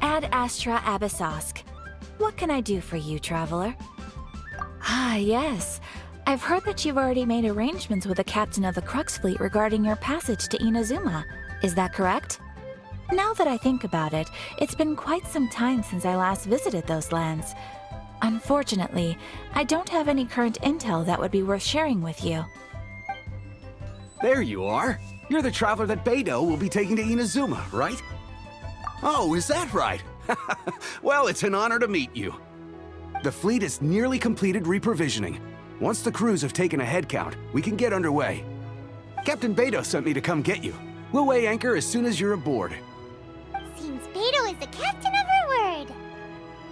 Ad Astra Abyssosk. What can I do for you, traveler? Ah, yes. I've heard that you've already made arrangements with the captain of the Crux Fleet regarding your passage to Inazuma. Is that correct? Now that I think about it, it's been quite some time since I last visited those lands. Unfortunately, I don't have any current intel that would be worth sharing with you. There you are. You're the traveler that Beidou will be taking to Inazuma, right? Oh, is that right? Well, it's an honor to meet you. The fleet is nearly completed reprovisioning. Once the crews have taken a head count, we can get underway. Captain Beidou sent me to come get you. We'll weigh anchor as soon as you're aboard. Seems Beidou is the captain of her word.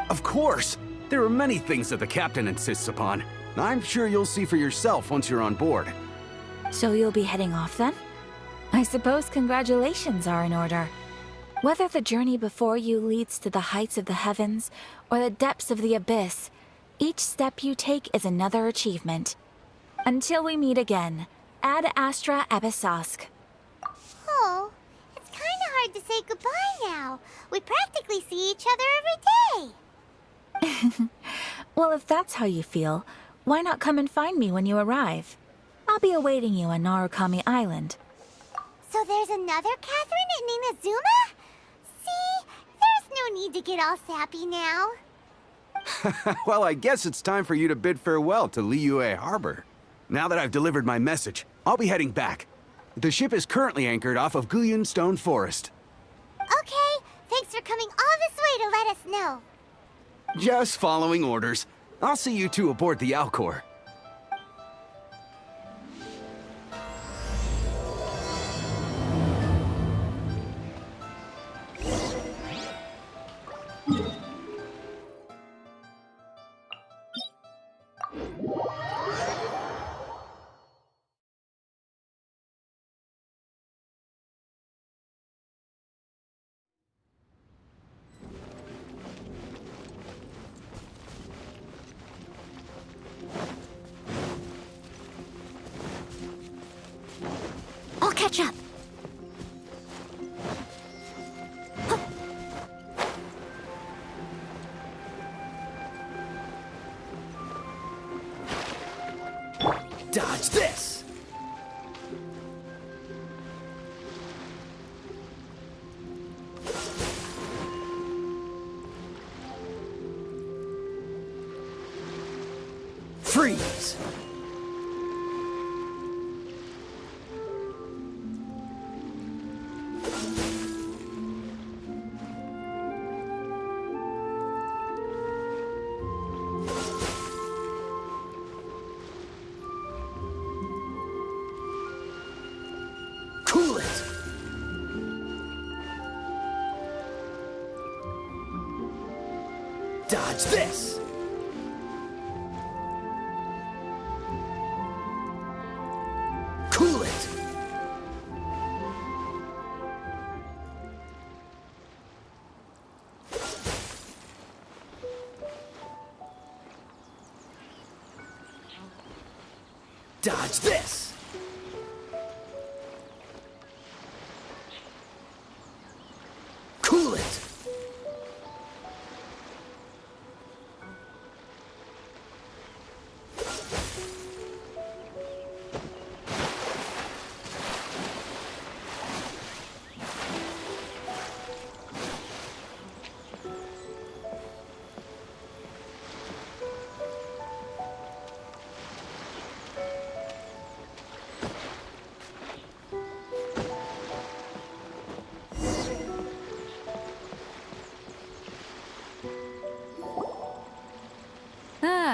Of course! There are many things that the captain insists upon. I'm sure you'll see for yourself once you're on board. So you'll be heading off then? I suppose congratulations are in order. Whether the journey before you leads to the heights of the heavens or the depths of the abyss, each step you take is another achievement. Until we meet again, Ad Astra Abyssosk. Oh, it's kinda hard to say goodbye now. We practically see each other every day. Well, if that's how you feel, why not come and find me when you arrive? I'll be awaiting you on Narukami Island. So there's another Catherine in Inazuma? See, there's no need to get all sappy now. Well, I guess it's time for you to bid farewell to Liyue Harbor. Now that I've delivered my message, I'll be heading back. The ship is currently anchored off of Guyun Stone Forest. Okay, thanks for coming all this way to let us know. Just following orders. I'll see you two aboard the Alcor. I'll catch up. Dodge this! Freeze! Cool it! Dodge this! Cool it! Dodge this! Cool it!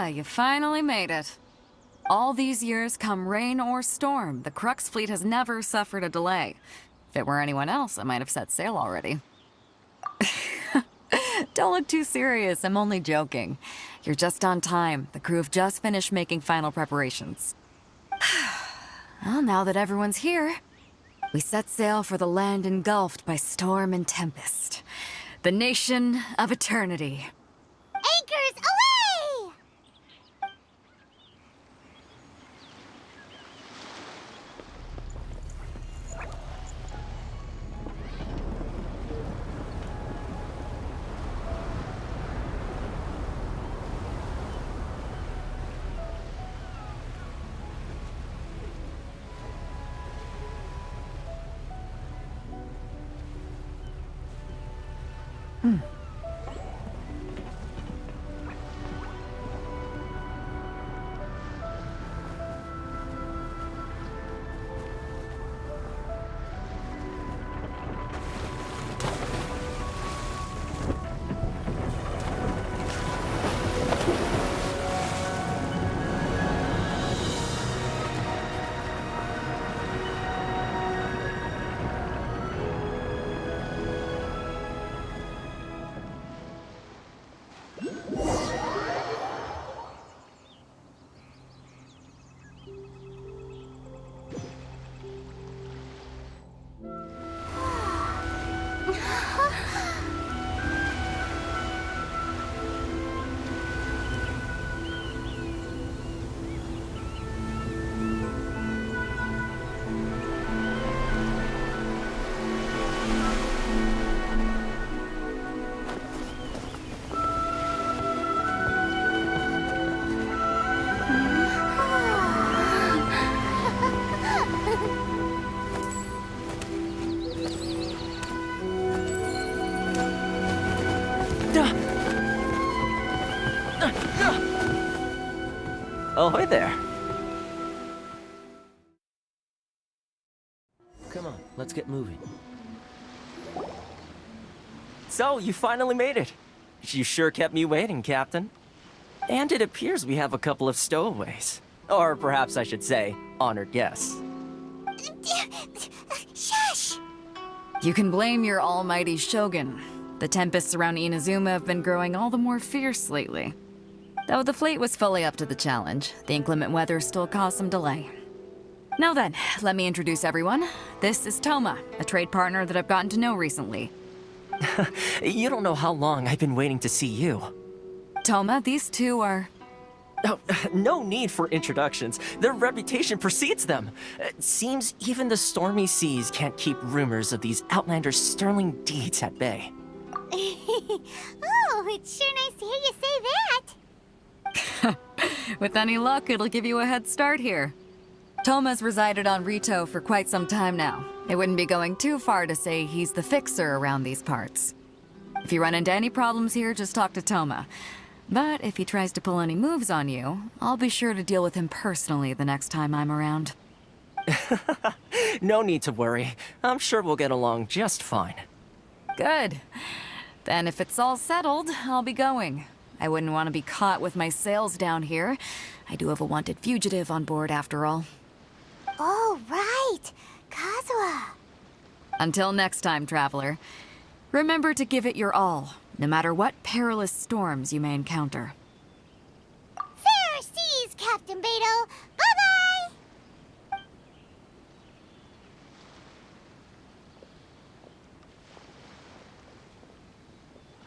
You finally made it. All these years, come rain or storm, the Crux fleet has never suffered a delay. If it were anyone else, I might have set sail already. Don't look too serious, I'm only joking. You're just on time. The crew have just finished making final preparations. Well, now that everyone's here, we set sail for the land engulfed by storm and tempest. The nation of eternity. Anchors away! Ahoy there. Come on, let's get moving. So, you finally made it. You sure kept me waiting, Captain. And it appears we have a couple of stowaways. Or perhaps I should say, honored guests. Shush! You can blame your almighty shogun. The tempests around Inazuma have been growing all the more fierce lately. Though the fleet was fully up to the challenge, the inclement weather still caused some delay. Now then, let me introduce everyone. This is Toma, a trade partner that I've gotten to know recently. You don't know how long I've been waiting to see you. Toma, these two are... Oh, no need for introductions. Their reputation precedes them. It seems even the stormy seas can't keep rumors of these outlanders' sterling deeds at bay. Oh, it's sure nice to hear you say that. With any luck, it'll give you a head start here. Toma's resided on Rito for quite some time now. It wouldn't be going too far to say he's the fixer around these parts. If you run into any problems here, just talk to Toma. But if he tries to pull any moves on you, I'll be sure to deal with him personally the next time I'm around. No need to worry. I'm sure we'll get along just fine. Good. Then if it's all settled, I'll be going. I wouldn't want to be caught with my sails down here. I do have a wanted fugitive on board after all. Oh, right. Kazuha. Until next time, traveler. Remember to give it your all, no matter what perilous storms you may encounter. Fair seas, Captain Beidou. Bye-bye!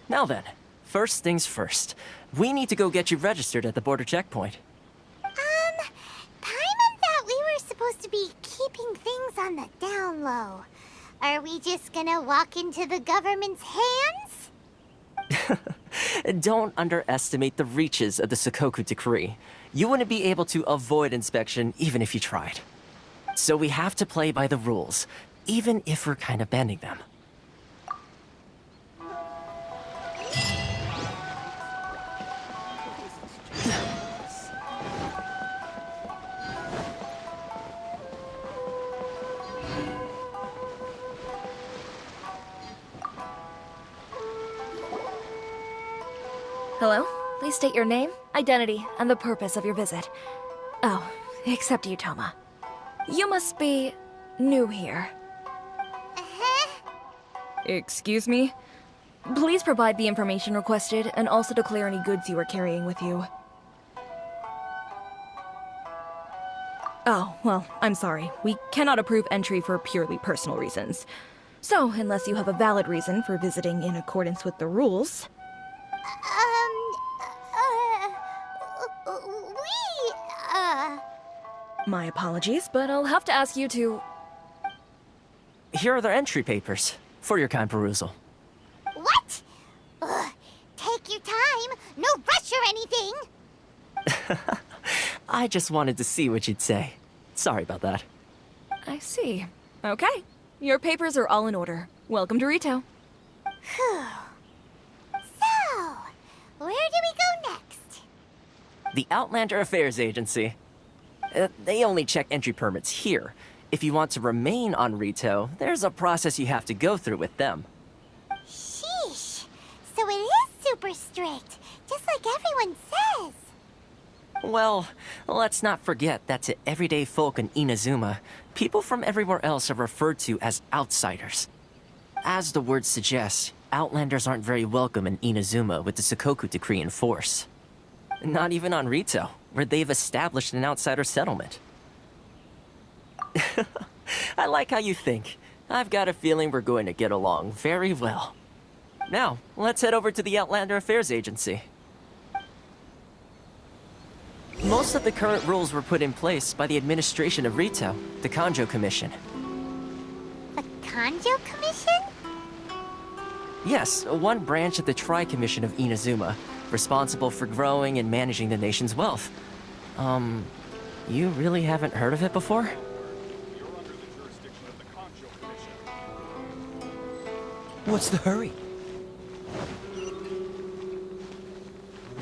Now then, first things first. We need to go get you registered at the border checkpoint. Paimon thought we were supposed to be keeping things on the down low. Are we just gonna walk into the government's hands? Don't underestimate the reaches of the Sakoku Decree. You wouldn't be able to avoid inspection even if you tried. So we have to play by the rules, even if we're kind of bending them. Hello? Please state your name, identity, and the purpose of your visit. Oh, except you, Toma. You must be new here. Uh-huh. Excuse me? Please provide the information requested, and also declare any goods you are carrying with you. Oh, well, I'm sorry. We cannot approve entry for purely personal reasons. So, unless you have a valid reason for visiting in accordance with the rules... My apologies, but I'll have to ask you to... Here are their entry papers, for your kind perusal. What? Ugh, take your time. No rush or anything. I just wanted to see what you'd say. Sorry about that. I see. Okay. Your papers are all in order. Welcome to Rito. Phew. So, where do we go next? The Outlander Affairs Agency. They only check entry permits here. If you want to remain on Rito, there's a process you have to go through with them. Sheesh. So it is super strict, just like everyone says. Well, let's not forget that to everyday folk in Inazuma, people from everywhere else are referred to as outsiders. As the word suggests, Outlanders aren't very welcome in Inazuma with the Sakoku Decree in force. Not even on Rito, where they've established an outsider settlement. I like how you think. I've got a feeling we're going to get along very well. Now, let's head over to the Outlander Affairs Agency. Most of the current rules were put in place by the administration of Rito, the Kanjo Commission. The Kanjo Commission? Yes, one branch of the Tri-Commission of Inazuma, responsible for growing and managing the nation's wealth. You really haven't heard of it before? You're under the jurisdiction of the Kanjo Commission. What's the hurry?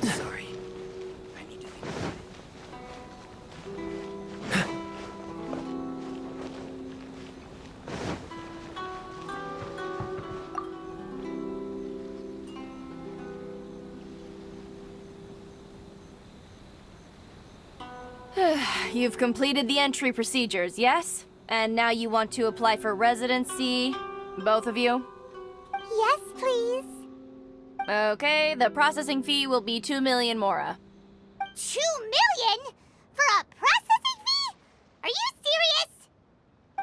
Sorry. I need to think about it. You've completed the entry procedures, yes? And now you want to apply for residency? Both of you? Yes, please. Okay, the processing fee will be 2 million mora. 2 million? For a processing fee? Are you serious?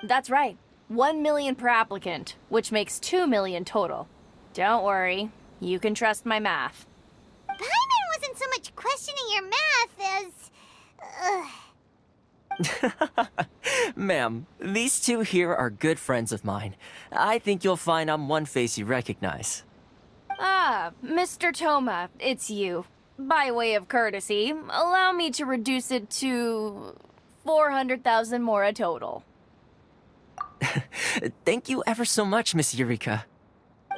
That's right. 1 million per applicant, which makes 2 million total. Don't worry, you can trust my math. Paimon wasn't so much questioning your math as... Ma'am, these two here are good friends of mine. I think you'll find I'm one face you recognize. Ah, Mr. Toma, it's you. By way of courtesy, allow me to reduce it to 400,000 mora total. Thank you ever so much, Miss Eureka.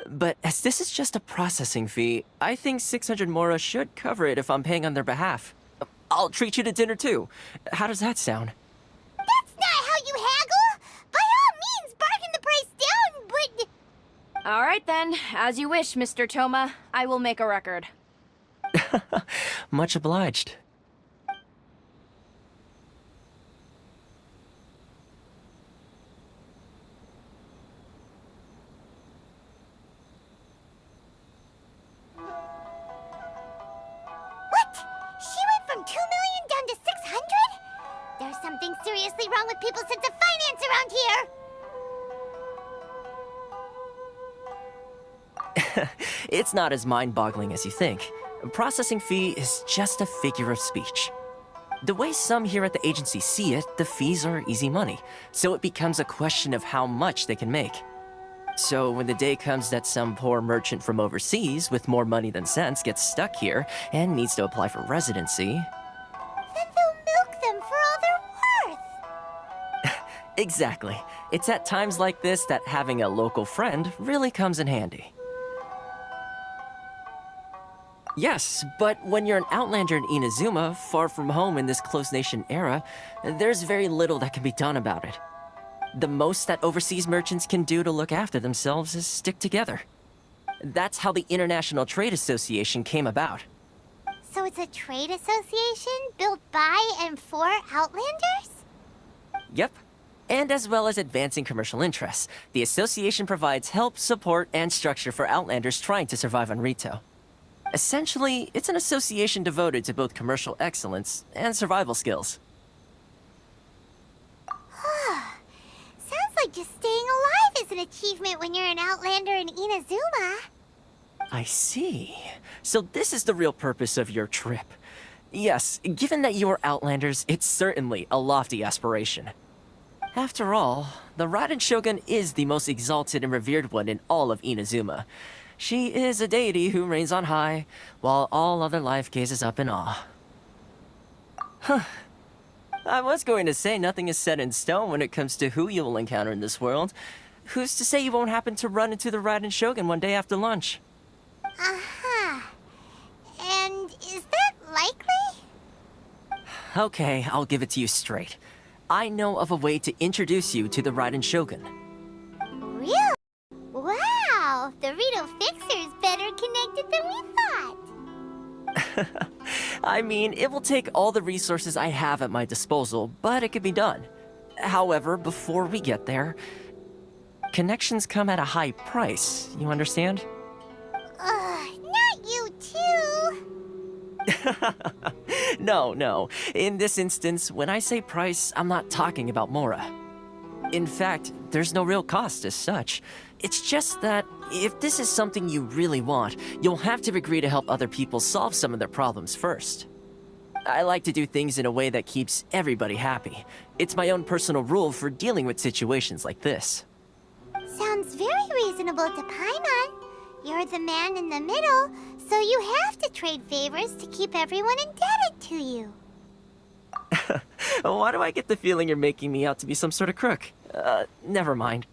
But as this is just a processing fee, I think 600 mora should cover it if I'm paying on their behalf. I'll treat you to dinner too. How does that sound? That's not how you haggle! By all means, bargain the price down, but... All right then, as you wish, Mr. Toma. I will make a record. Much obliged. What? She went from 2 million down to 600? There's something seriously wrong with people's sense of finance around here! It's not as mind-boggling as you think. A processing fee is just a figure of speech. The way some here at the agency see it, the fees are easy money, so it becomes a question of how much they can make. So when the day comes that some poor merchant from overseas with more money than sense gets stuck here and needs to apply for residency... Then they'll milk them for all they're worth! Exactly. It's at times like this that having a local friend really comes in handy. Yes, but when you're an outlander in Inazuma, far from home in this close nation era, there's very little that can be done about it. The most that overseas merchants can do to look after themselves is stick together. That's how the International Trade Association came about. So it's a trade association built by and for Outlanders? Yep. And as well as advancing commercial interests, the association provides help, support, and structure for Outlanders trying to survive on Rito. Essentially, it's an association devoted to both commercial excellence and survival skills. Sounds like just staying alive is an achievement when you're an Outlander in Inazuma. I see. So this is the real purpose of your trip. Yes, given that you are Outlanders, it's certainly a lofty aspiration. After all, the Raiden Shogun is the most exalted and revered one in all of Inazuma. She is a deity who reigns on high, while all other life gazes up in awe. Huh. I was going to say nothing is set in stone when it comes to who you will encounter in this world. Who's to say you won't happen to run into the Raiden Shogun one day after lunch? Uh-huh. And is that likely? Okay, I'll give it to you straight. I know of a way to introduce you to the Raiden Shogun. Really? Wow! The Rito Fixer's better connected than we thought. I mean, it will take all the resources I have at my disposal, but it can be done. However, before we get there, connections come at a high price, you understand? Not you too! No. In this instance, when I say price, I'm not talking about Mora. In fact, there's no real cost as such. It's just that if this is something you really want, you'll have to agree to help other people solve some of their problems first. I like to do things in a way that keeps everybody happy. It's my own personal rule for dealing with situations like this. Sounds very reasonable to Paimon. You're the man in the middle, so you have to trade favors to keep everyone indebted to you. Why do I get the feeling you're making me out to be some sort of crook? Never mind.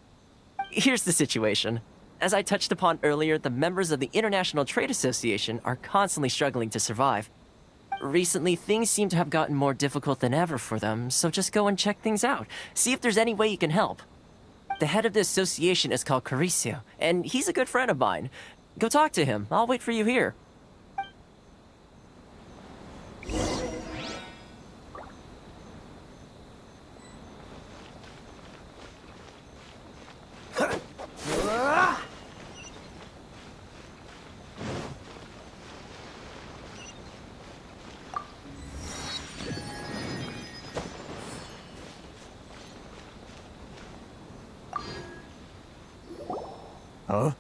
Here's the situation. As I touched upon earlier, the members of the International Trade Association are constantly struggling to survive. Recently, things seem to have gotten more difficult than ever for them, so just go and check things out. See if there's any way you can help. The head of the association is called Carisio, and he's a good friend of mine. Go talk to him. I'll wait for you here. Huh?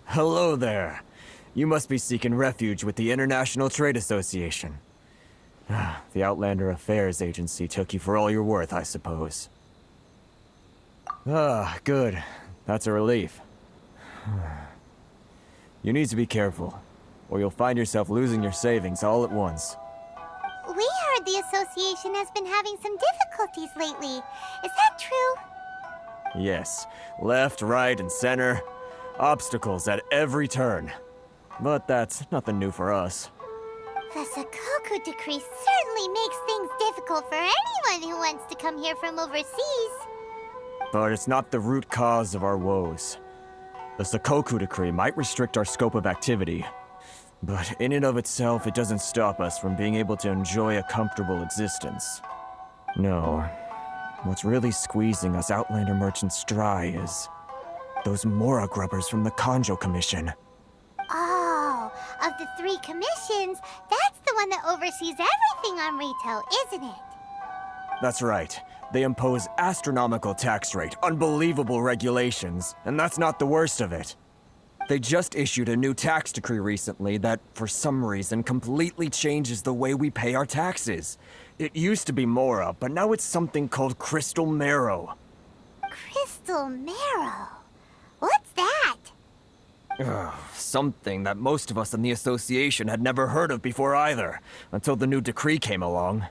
Hello there. You must be seeking refuge with the International Trade Association. The Outlander Affairs Agency took you for all you're worth, I suppose. Good. That's a relief. You need to be careful, or you'll find yourself losing your savings all at once. We heard the association has been having some difficulties lately. Is that true? Yes. Left, right, and center. Obstacles at every turn. But that's nothing new for us. The Sakoku decree certainly makes things difficult for anyone who wants to come here from overseas. But it's not the root cause of our woes. The Sakoku decree might restrict our scope of activity, but in and of itself, it doesn't stop us from being able to enjoy a comfortable existence. No. What's really squeezing us Outlander merchants dry is those Mora grubbers from the Kanjo Commission. Oh, of the 3 commissions, that's the one that oversees everything on Rito, isn't it? That's right. They impose astronomical tax rate, unbelievable regulations, and that's not the worst of it. They just issued a new tax decree recently that, for some reason, completely changes the way we pay our taxes. It used to be Mora, but now it's something called Crystal Marrow. Crystal Marrow? What's that? Something that most of us in the association had never heard of before either, until the new decree came along.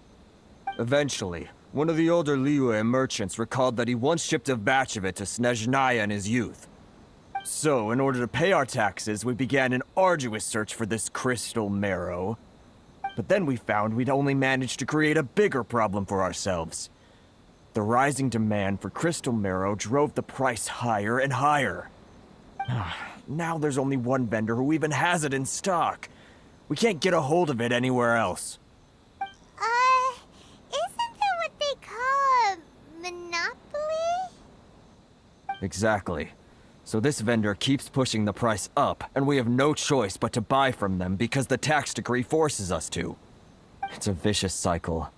Eventually, one of the older Liyue merchants recalled that he once shipped a batch of it to Snezhnaya in his youth. So, in order to pay our taxes, we began an arduous search for this Crystal Marrow. But then we found we'd only managed to create a bigger problem for ourselves. The rising demand for Crystal Marrow drove the price higher and higher. Now there's only one vendor who even has it in stock. We can't get a hold of it anywhere else. Isn't that what they call a monopoly? Exactly. So this vendor keeps pushing the price up, and we have no choice but to buy from them because the tax decree forces us to. It's a vicious cycle.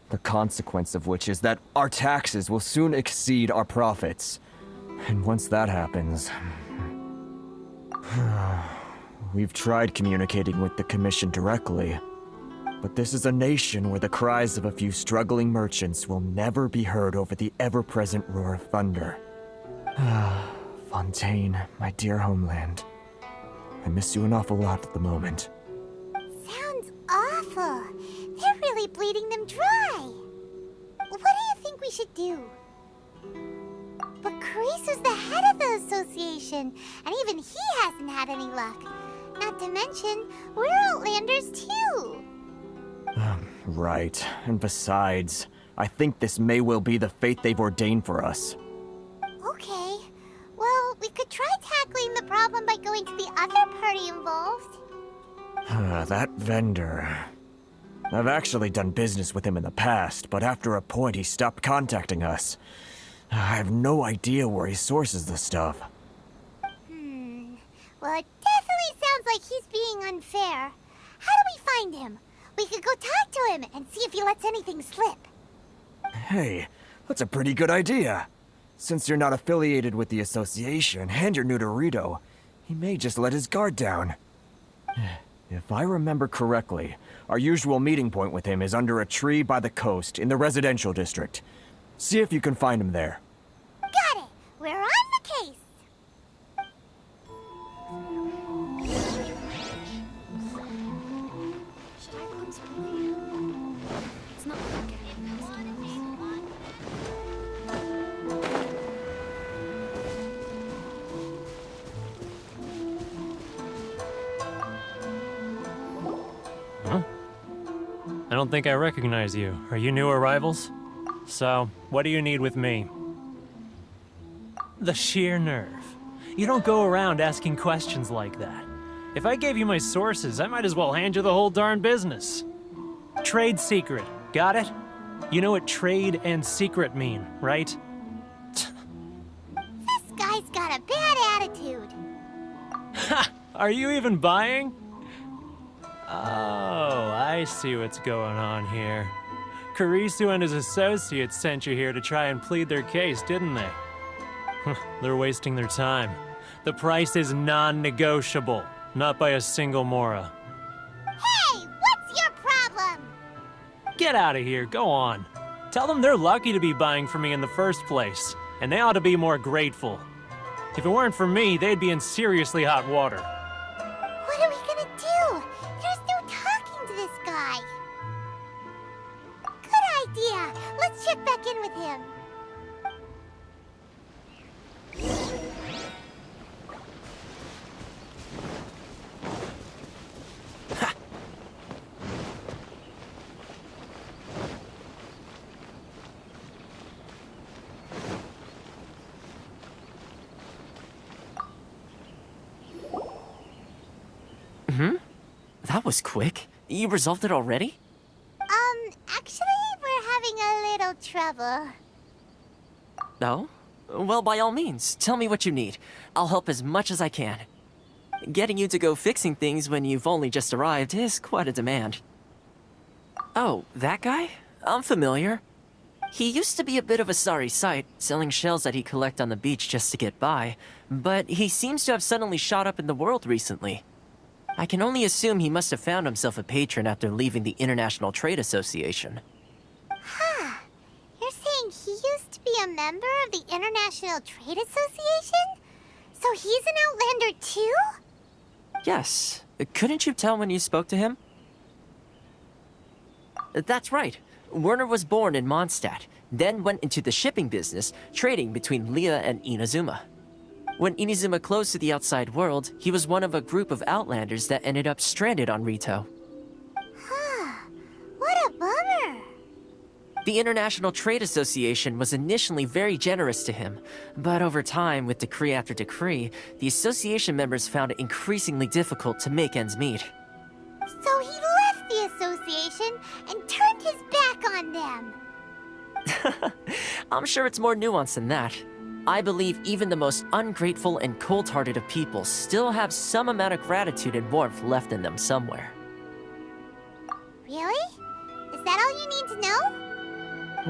The consequence of which is that our taxes will soon exceed our profits. And once that happens... We've tried communicating with the Commission directly, but this is a nation where the cries of a few struggling merchants will never be heard over the ever-present roar of thunder. Fontaine, my dear homeland. I miss you an awful lot at the moment. Sounds awful. They're really bleeding them dry. What do you think we should do? But Carice is the head of the association, and even he hasn't had any luck. Not to mention, we're Outlanders too. Right. And besides, I think this may well be the fate they've ordained for us. Okay. Well, we could try tackling the problem by going to the other party involved. That vendor... I've actually done business with him in the past, but after a point he stopped contacting us. I have no idea where he sources the stuff. Well, it definitely sounds like he's being unfair. How do we find him? We could go talk to him and see if he lets anything slip. Hey, that's a pretty good idea. Since you're not affiliated with the association and you're new to Rito, he may just let his guard down. If I remember correctly, our usual meeting point with him is under a tree by the coast in the residential district. See if you can find him there. Got it! We're on the case! I don't think I recognize you. Are you new arrivals? So, what do you need with me? The sheer nerve. You don't go around asking questions like that. If I gave you my sources, I might as well hand you the whole darn business. Trade secret. Got it? You know what trade and secret mean, right? This guy's got a bad attitude. Ha! Are you even buying? Oh, I see what's going on here. Karisu and his associates sent you here to try and plead their case, didn't they? They're wasting their time. The price is non-negotiable, not by a single Mora. Hey, what's your problem? Get out of here, go on. Tell them they're lucky to be buying from me in the first place, and they ought to be more grateful. If it weren't for me, they'd be in seriously hot water. What are we gonna do? There's no talking to this guy. Good idea. Let's check back in with him. That was quick. You resolved it already? Actually, we're having a little trouble. No? Well, by all means, tell me what you need. I'll help as much as I can. Getting you to go fixing things when you've only just arrived is quite a demand. Oh, that guy? I'm familiar. He used to be a bit of a sorry sight, selling shells that he'd collect on the beach just to get by, but he seems to have suddenly shot up in the world recently. I can only assume he must have found himself a patron after leaving the International Trade Association. Huh. You're saying he used to be a member of the International Trade Association? So he's an Outlander too? Yes. Couldn't you tell when you spoke to him? That's right. Werner was born in Mondstadt, then went into the shipping business, trading between Leah and Inazuma. When Inazuma closed to the outside world, he was one of a group of Outlanders that ended up stranded on Rito. Huh. What a bummer. The International Trade Association was initially very generous to him, but over time, with decree after decree, the association members found it increasingly difficult to make ends meet. So he left the association and turned his back on them. I'm sure it's more nuanced than that. I believe even the most ungrateful and cold-hearted of people still have some amount of gratitude and warmth left in them somewhere. Really? Is that all you need to know?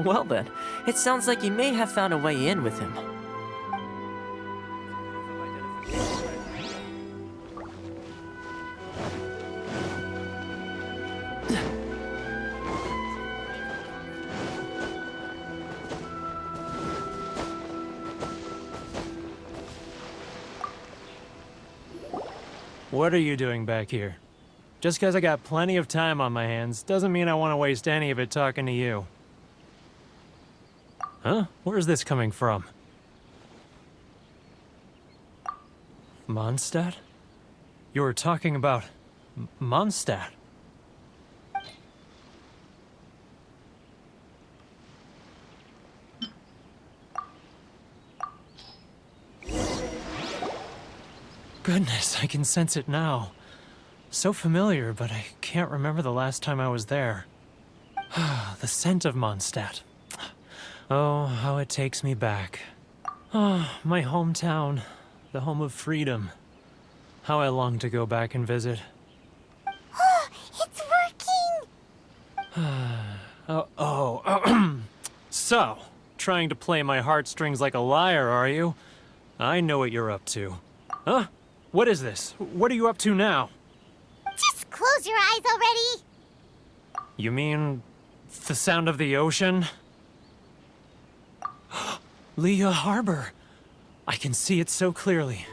Well then, it sounds like you may have found a way in with him. What are you doing back here? Just because I got plenty of time on my hands doesn't mean I want to waste any of it talking to you. Huh? Where's this coming from? Mondstadt? You were talking about Mondstadt. Goodness, I can sense it now. So familiar, but I can't remember the last time I was there. The scent of Mondstadt. Oh, how it takes me back. Oh, my hometown, the home of freedom. How I long to go back and visit. Oh, it's working! So, trying to play my heartstrings like a liar, are you? I know what you're up to. Huh? What is this? What are you up to now? Just close your eyes already! You mean the sound of the ocean? Leah Harbor. I can see it so clearly.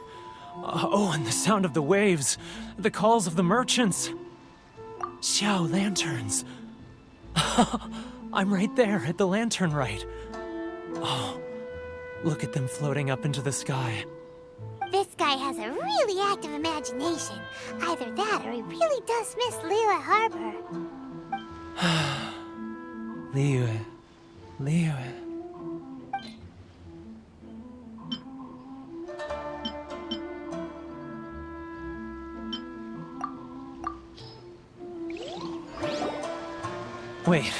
Oh, and the sound of the waves. The calls of the merchants. Xiao lanterns. I'm right there at the lantern right. Oh, look at them floating up into the sky. This guy has a really active imagination. Either that or he really does miss Liyue Harbor. Liyue. Wait.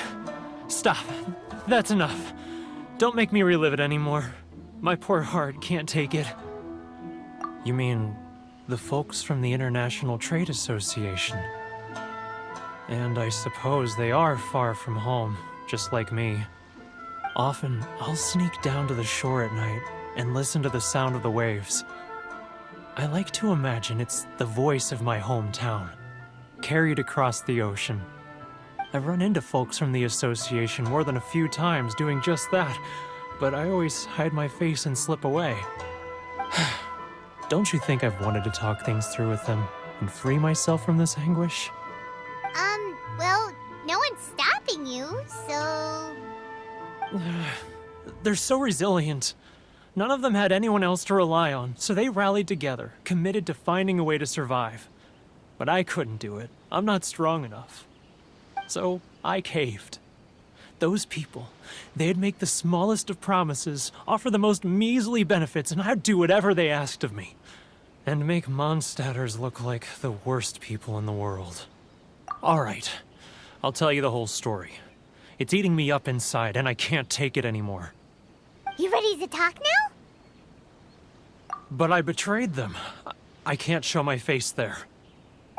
Stop. That's enough. Don't make me relive it anymore. My poor heart can't take it. You mean the folks from the International Trade Association? And I suppose they are far from home, just like me. Often, I'll sneak down to the shore at night and listen to the sound of the waves. I like to imagine it's the voice of my hometown, carried across the ocean. I've run into folks from the association more than a few times doing just that, but I always hide my face and slip away. Don't you think I've wanted to talk things through with them and free myself from this anguish? Well, no one's stopping you, so... They're so resilient. None of them had anyone else to rely on, so they rallied together, committed to finding a way to survive. But I couldn't do it. I'm not strong enough. So I caved. Those people, they'd make the smallest of promises, offer the most measly benefits, and I'd do whatever they asked of me. And make Mondstadters look like the worst people in the world. All right, I'll tell you the whole story. It's eating me up inside, and I can't take it anymore. You ready to talk now? But I betrayed them. I can't show my face there.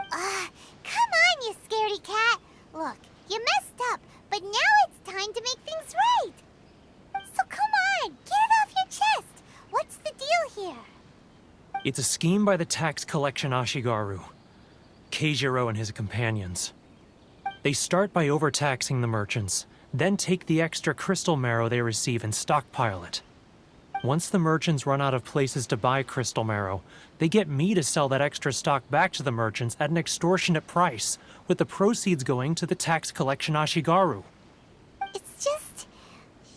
Come on, you scaredy cat. Look, you messed up, but now it's time to make things right. So come on, get it off your chest. What's the deal here? It's a scheme by the tax collection Ashigaru, Keijiro and his companions. They start by overtaxing the merchants, then take the extra crystal marrow they receive and stockpile it. Once the merchants run out of places to buy crystal marrow, they get me to sell that extra stock back to the merchants at an extortionate price, with the proceeds going to the tax collection Ashigaru.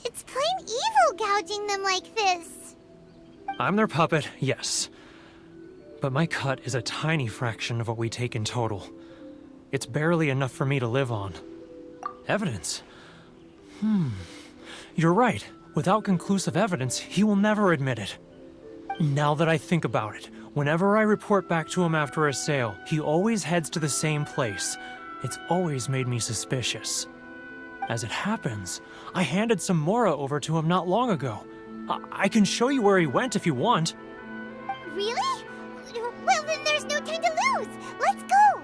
It's plain evil gouging them like this. I'm their puppet, yes. But my cut is a tiny fraction of what we take in total. It's barely enough for me to live on. Evidence? You're right. Without conclusive evidence, he will never admit it. Now that I think about it, whenever I report back to him after a sale, he always heads to the same place. It's always made me suspicious. As it happens, I handed some Mora over to him not long ago. I can show you where he went if you want. Really? Well, then there's no time to lose. Let's go.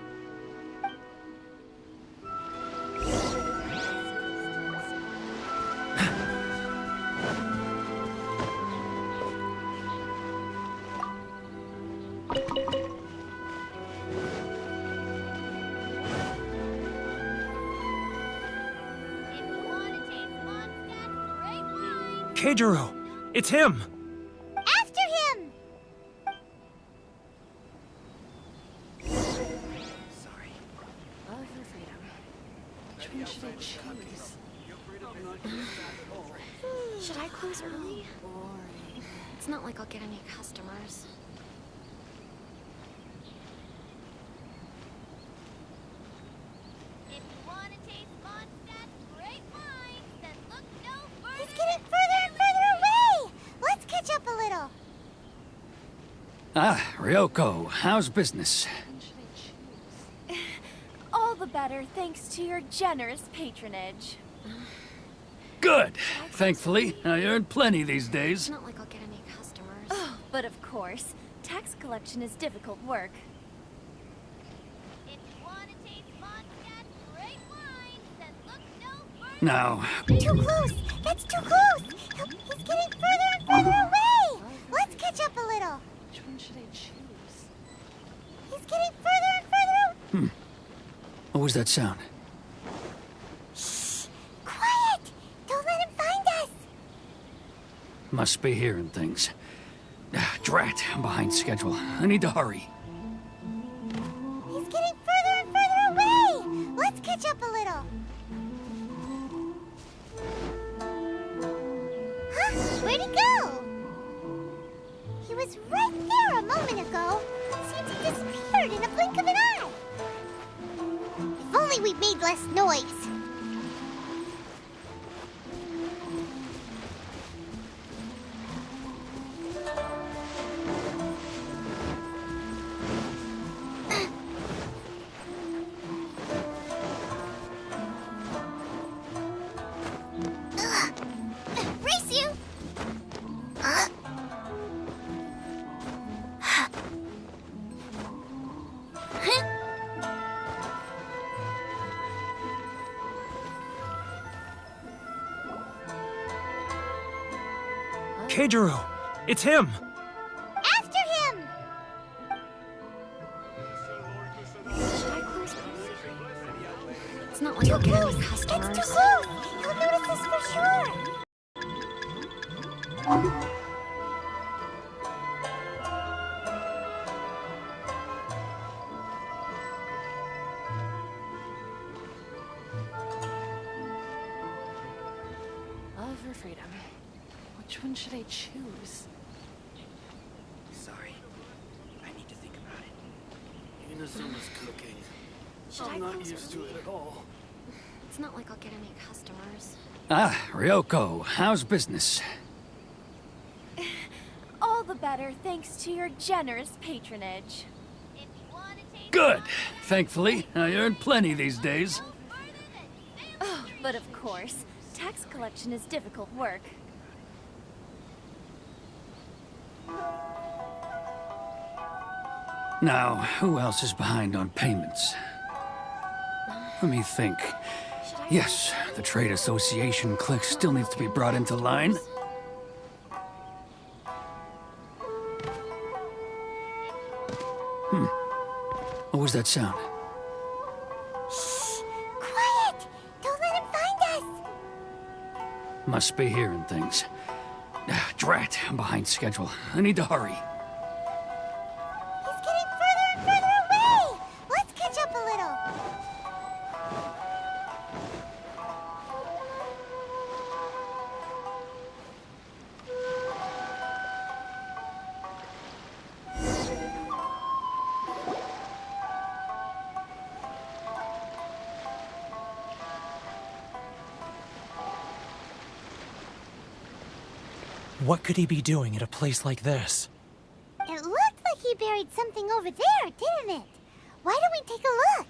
Keijiro! It's him! After him! Sorry. Love your freedom. Which one should I choose? Should I close early? It's not like I'll get any customers. If you want to taste Mondstadt's great wines, then look no further. He's getting further and further away! Let's catch up a little. Ah, Ryoko, how's business? All the better thanks to your generous patronage. Good. Thankfully, I earn plenty these days. It's not like I'll get any customers. Oh, but of course, tax collection is difficult work. If you want to taste Mondstadt's great wines, then look no further. Now, Too close! That's too close! He's getting further and further away! Let's catch up a little. Which one should I choose? He's getting further and further. what was that sound? Shh! Quiet! Don't let him find us. Must be hearing things. Ah, drat, I'm behind schedule. I need to hurry. He's getting further and further away! Let's catch up a little. Huh? Where'd he go? He was right there a moment ago. Seems he disappeared in a blink of an eye. If only we made less noise. Race you! Keijiro! It's him! After him! Should I close early? It's not like I'll get any customers. It's too close! He'll notice us for sure! Love or freedom? Which one should I choose? Sorry. I need to think about it. Inazuma's cooking. Should I I'm not close used to early? it at all. It's not like I'll get any customers. Ah, Ryoko, how's business? All the better thanks to your generous patronage. If you want to taste Good. Thankfully, I earn plenty these days. Oh, but of course, tax collection is difficult work. Now, who else is behind on payments? Let me think. Yes, the Trade Association clique still needs to be brought into line. What was that sound? Shh! Quiet! Don't let him find us! Must be hearing things. Ah, drat, I'm behind schedule. I need to hurry. He's getting further and further away! Let's catch up a little. What could he be doing at a place like this? It looked like he buried something over there, didn't it? Why don't we take a look?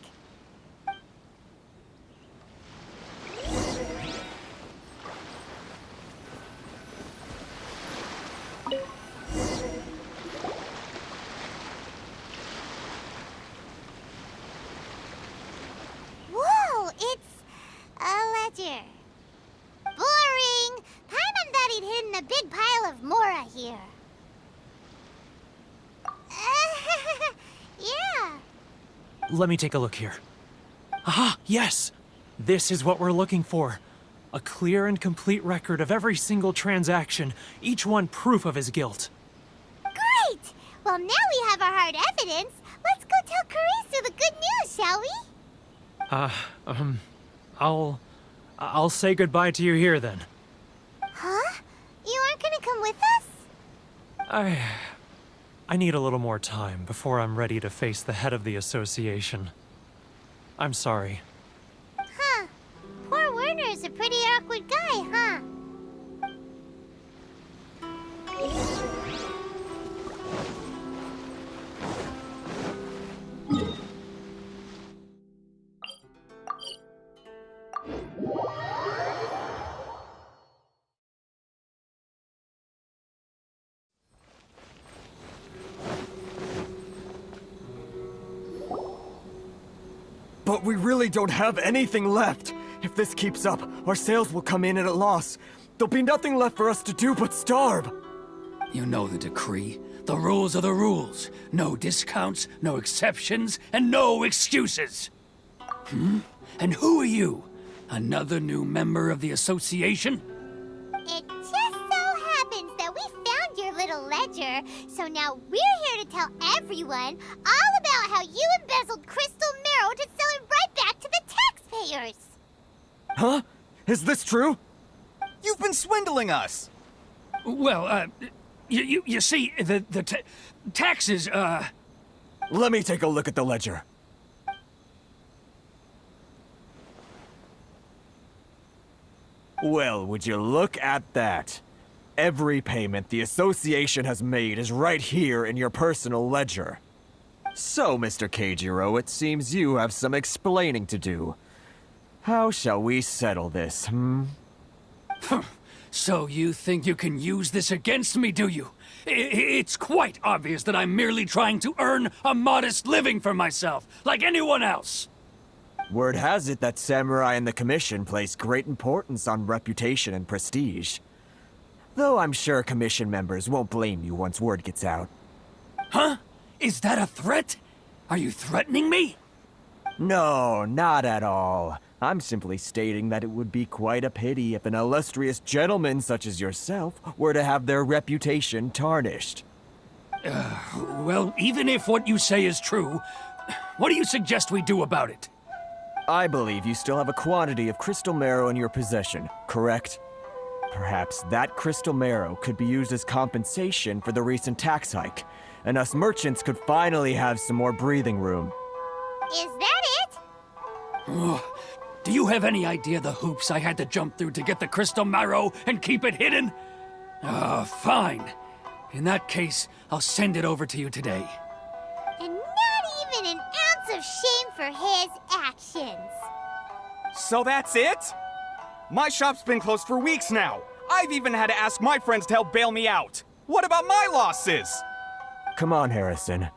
here. Yeah. Let me take a look here. Ah, yes! This is what we're looking for. A clear and complete record of every single transaction, each one proof of his guilt. Great! Well, now we have our hard evidence. Let's go tell Karisu the good news, shall we? I'll say goodbye to you here then. Huh? You aren't gonna come with us? I need a little more time before I'm ready to face the head of the association. I'm sorry. Huh. Poor Werner's a pretty awkward guy, huh? But we really don't have anything left. If this keeps up, our sales will come in at a loss. There'll be nothing left for us to do but starve. You know the decree. The rules are the rules. No discounts, no exceptions, and no excuses. And who are you? Another new member of the association? It just so happens that we found your little ledger, so now we're here to tell everyone all about how you embezzled crystal marrow to sell it right back to the taxpayers. Huh? Is this true? You've been swindling us! Well, you see, the taxes, Let me take a look at the ledger. Well, would you look at that? Every payment the association has made is right here in your personal ledger. So, Mr. Keijiro, it seems you have some explaining to do. How shall we settle this, So you think you can use this against me, do you? It's quite obvious that I'm merely trying to earn a modest living for myself, like anyone else. Word has it that Samurai and the Commission place great importance on reputation and prestige. Though I'm sure Commission members won't blame you once word gets out. Huh? Is that a threat? Are you threatening me? No, not at all. I'm simply stating that it would be quite a pity if an illustrious gentleman such as yourself were to have their reputation tarnished. Well, even if what you say is true, what do you suggest we do about it? I believe you still have a quantity of crystal marrow in your possession, correct? Perhaps that crystal marrow could be used as compensation for the recent tax hike, and us merchants could finally have some more breathing room. Is that it? Do you have any idea the hoops I had to jump through to get the crystal marrow and keep it hidden? Fine. In that case, I'll send it over to you today. And not even an ounce of shame for his actions. So that's it? My shop's been closed for weeks now. I've even had to ask my friends to help bail me out. What about my losses? Come on, Harrison.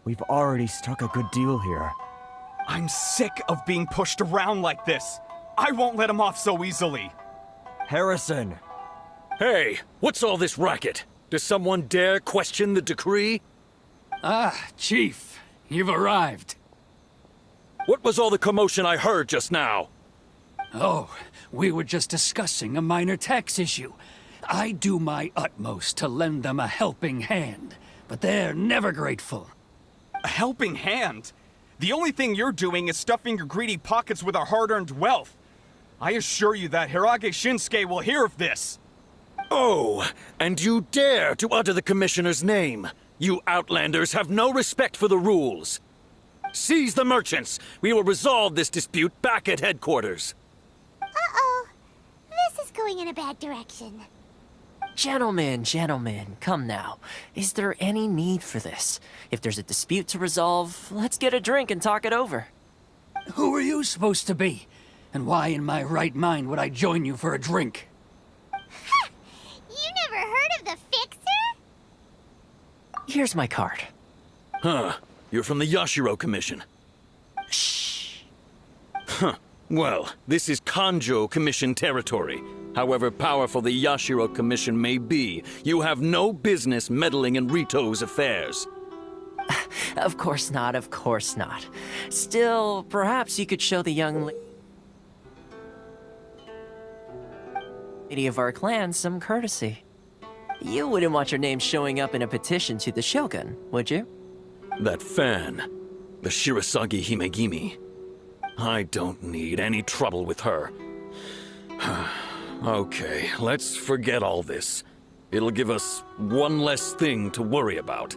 We've already struck a good deal here. I'm sick of being pushed around like this. I won't let him off so easily. Harrison! Hey, what's all this racket? Does someone dare question the decree? Chief, you've arrived. What was all the commotion I heard just now? Oh, we were just discussing a minor tax issue. I do my utmost to lend them a helping hand, but they're never grateful. A helping hand? The only thing you're doing is stuffing your greedy pockets with our hard-earned wealth. I assure you that Hirage Shinsuke will hear of this. Oh, and you dare to utter the Commissioner's name. You Outlanders have no respect for the rules. Seize the merchants. We will resolve this dispute back at headquarters. Uh-oh. This is going in a bad direction. Gentlemen, come now. Is there any need for this? If there's a dispute to resolve, let's get a drink and talk it over. Who are you supposed to be? And why in my right mind would I join you for a drink? Ha! You never heard of the Fixer? Here's my card. Huh. You're from the Yashiro Commission. Shh. Huh. Well, this is Kanjo Commission territory. However powerful the Yashiro Commission may be, you have no business meddling in Rito's affairs. Of course not, of course not. Still, perhaps you could show the young lady of our clan some courtesy. You wouldn't want your name showing up in a petition to the Shogun, would you? That fan, the Shirasagi Himegimi. I don't need any trouble with her. Okay, let's forget all this. It'll give us one less thing to worry about.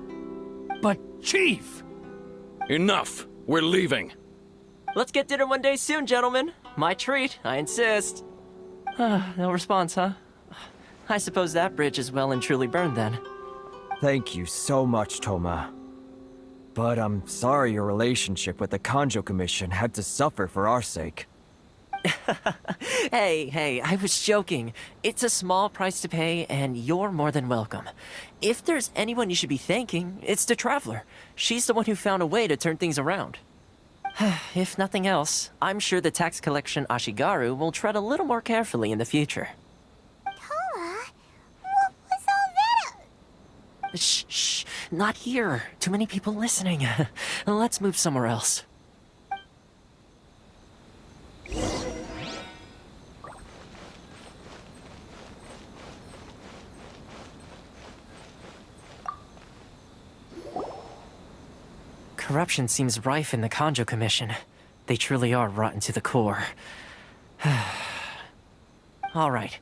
But, Chief! Enough! We're leaving. Let's get dinner one day soon, gentlemen. My treat, I insist. No response, huh? I suppose that bridge is well and truly burned then. Thank you so much, Toma. But I'm sorry your relationship with the Kanjo Commission had to suffer for our sake. Hey, I was joking. It's a small price to pay, and you're more than welcome. If there's anyone you should be thanking, it's the Traveler. She's the one who found a way to turn things around. If nothing else, I'm sure the tax collection Ashigaru will tread a little more carefully in the future. Toma, what was all that? Shh, not here. Too many people listening. Let's move somewhere else. Corruption seems rife in the Kanjo Commission. They truly are rotten to the core. All right,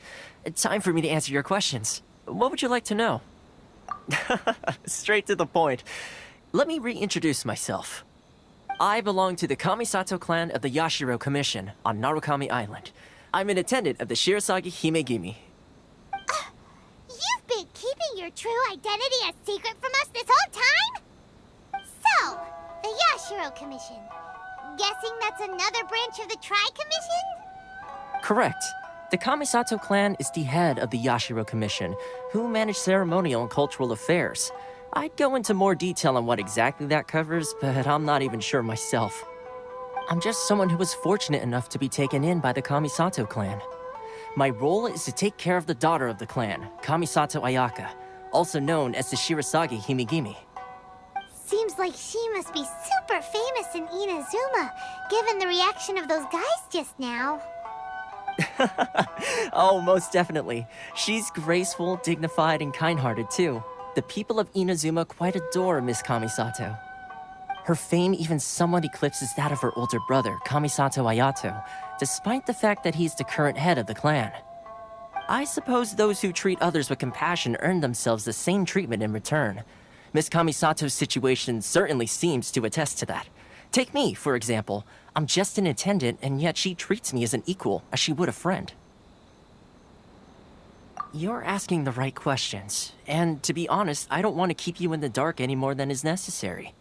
time for me to answer your questions. What would you like to know? Straight to the point. Let me reintroduce myself. I belong to the Kamisato clan of the Yashiro Commission on Narukami Island. I'm an attendant of the Shirasagi Himegimi. You've been keeping your true identity a secret from us this whole time? So, the Yashiro Commission. Guessing that's another branch of the Tri-Commission? Correct. The Kamisato clan is the head of the Yashiro Commission, who manage ceremonial and cultural affairs. I'd go into more detail on what exactly that covers, but I'm not even sure myself. I'm just someone who was fortunate enough to be taken in by the Kamisato clan. My role is to take care of the daughter of the clan, Kamisato Ayaka, also known as the Shirasagi Himegimi. Seems like she must be super famous in Inazuma, given the reaction of those guys just now. Oh, most definitely. She's graceful, dignified, and kind-hearted too. The people of Inazuma quite adore Miss Kamisato. Her fame even somewhat eclipses that of her older brother, Kamisato Ayato, despite the fact that he's the current head of the clan. I suppose those who treat others with compassion earn themselves the same treatment in return. Miss Kamisato's situation certainly seems to attest to that. Take me, for example. I'm just an attendant, and yet she treats me as an equal, as she would a friend. You're asking the right questions, and to be honest, I don't want to keep you in the dark any more than is necessary.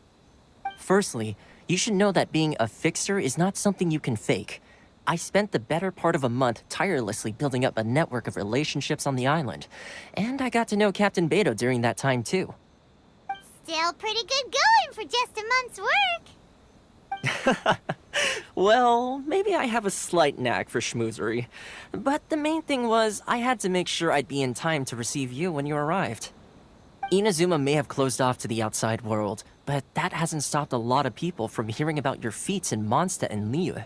Firstly, you should know that being a fixer is not something you can fake. I spent the better part of a month tirelessly building up a network of relationships on the island, and I got to know Captain Beto during that time too. Still pretty good going for just a month's work. Well, maybe I have a slight knack for schmoozery. But the main thing was, I had to make sure I'd be in time to receive you when you arrived. Inazuma may have closed off to the outside world, but that hasn't stopped a lot of people from hearing about your feats in Mondstadt and Liyue.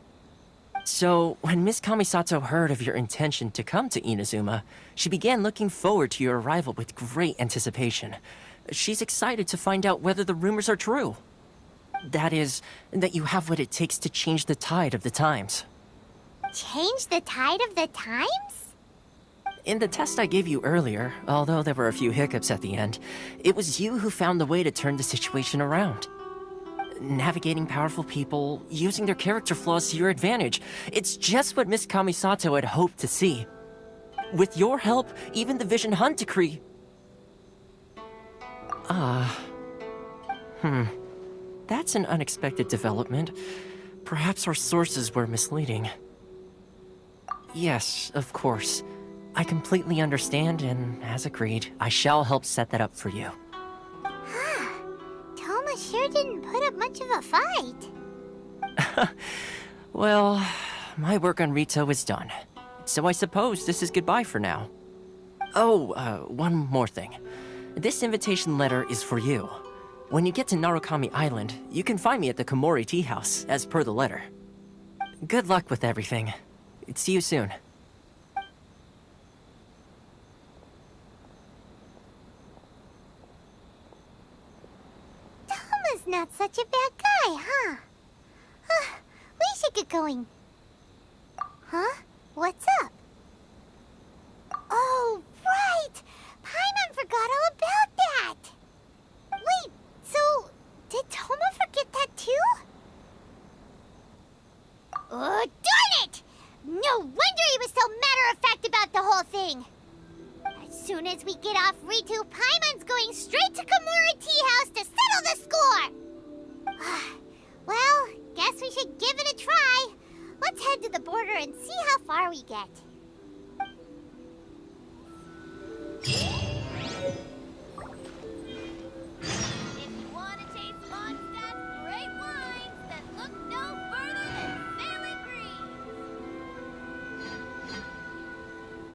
So, when Miss Kamisato heard of your intention to come to Inazuma, she began looking forward to your arrival with great anticipation. She's excited to find out whether the rumors are true. That is, that you have what it takes to change the tide of the times. Change the tide of the times? In the test I gave you earlier, although there were a few hiccups at the end, it was you who found the way to turn the situation around. Navigating powerful people, using their character flaws to your advantage. It's just what Miss Kamisato had hoped to see. With your help, even the Vision Hunt decree... That's an unexpected development. Perhaps our sources were misleading. Yes, of course. I completely understand, and as agreed, I shall help set that up for you. Toma sure didn't put up much of a fight. Well, my work on Rito is done. So I suppose this is goodbye for now. Oh, one more thing. This invitation letter is for you. When you get to Narukami Island, you can find me at the Komori Tea House, as per the letter. Good luck with everything. See you soon. Toma's not such a bad guy, huh? We should get going. Huh? What's up? Oh, right! Paimon forgot all about that! Wait, so did Toma forget that too? Oh, darn it! No wonder he was so matter-of-fact about the whole thing! As soon as we get off Ritu, Paimon's going straight to Komori Tea House to settle the score! Well, guess we should give it a try. Let's head to the border and see how far we get.